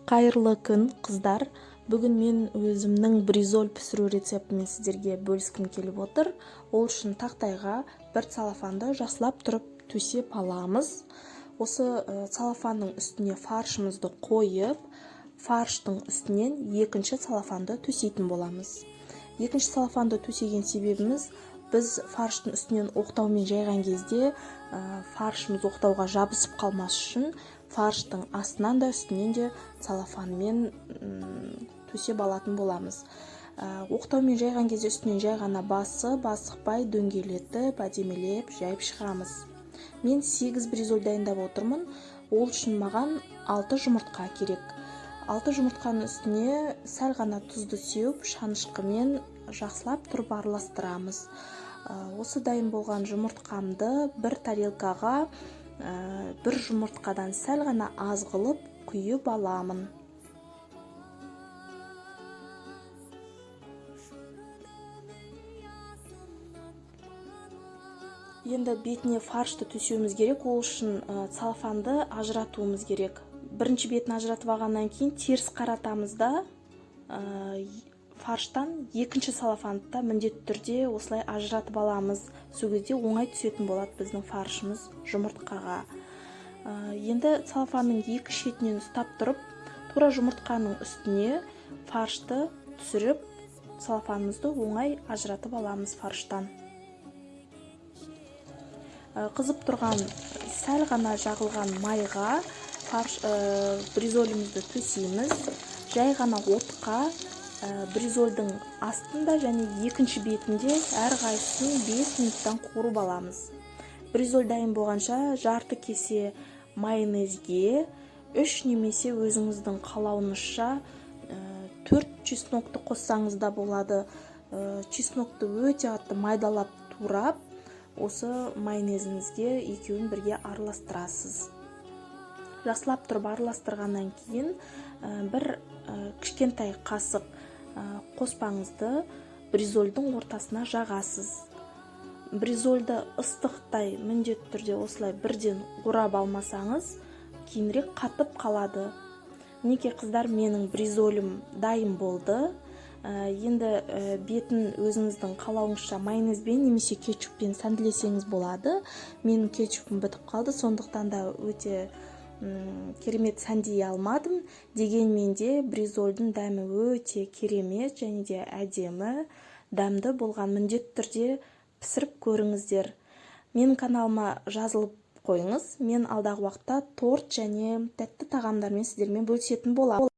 Қайырлы күн, қыздар. Бүгін мен өзімнің бризоль пісіру рецептімен сіздерге бөліскім келіп отыр. Ол үшін тақтайға бір целлофанды жақсылап тұрып төсеп аламыз. Осы целлофанның үстіне фаршымызды қойып, фарштың үстінен екінші целлофанды төсейтін боламыз. Екінші целлофанды төсеген себебіміз, біз фарштың үстінен оқтаумен жайған кезде фаршымыз оқтауға жабысып қалмас үшін фарштың астынан да үстінен де целлофанмен төсеп алатын боламыз. Оқтаумен жайған кезде үстінен жай ғана басықпай дөңгелетіп, әдемелеп жайып шығамыз. Мен 8 бризоль дайындап отырмын. Ол үшін маған 6 жұмыртқа керек. 6 жұмыртқаның үстіне сәл ғана тұзды сеуіп, шанышқымен жақсылап тұрып араластырамыз. Осы дайын болған жұмыртқамды бір тарелкаға бір жұмыртқадан сәл ғана аз қылып құйып аламын. Енді бетіне фаршты төсеуіміз керек. Ол үшін целлофанды ажыратуымыз керек. Бірінші бетін ажыратып алғаннан кейін теріс қаратамыз да фарштан екінші целлофанды да міндетті түрде осылай ажыратып аламыз. Сол кезде оңай түсетін болады біздің фаршымыз жұмыртқаға. Енді целлофанның екі шетінен ұстап тұрып, тура жұмыртқаның үстіне фаршты түсіріп, целлофанымызды оңай ажыратып аламыз фарштан. Қызып тұрған сәл ғана жағылған майға бризолімізді төсейміз. Жай ғана отқа бризольдің астында және екінші бетінде әрқайсысын 5 минуттан қуырып аламыз. Бризоль дайын болғанша жарты кесе майонезге 3 немесе өзіңіздің қалауыңызша 4 чеснокты қоссаңыз да болады. Чеснокты өте қатты майдалап турап, осы майонезіңізге екеуін бірге араластырасыз. Жақсылап тұрып араластырғаннан кейін бір кішкентай қасық қоспаңызды бризольдің ортасына жағасыз. Бризольді ыстықтай міндетті түрде осылай бірден орап алмасаңыз, кейінірек қатып қалады. Мінекей қыздар, менің бризолім дайын болды. Енді бетін өзіңіздің қалауыңызша майонезбен немесе кетчуппен сәнділесеңіз болады. Менің кетчупым бітіп қалды, сондықтан да өте керемет сәндей алмадым. Дегенмен де бризольдің дәмі өте керемет және де әдемі, дәмді болған. Міндетті түрде пісіріп көріңіздер. Менің каналыма жазылып қойыңыз. Мен алдағы уақытта торт және тәтті тағамдармен сіздермен бөлісетін боламын.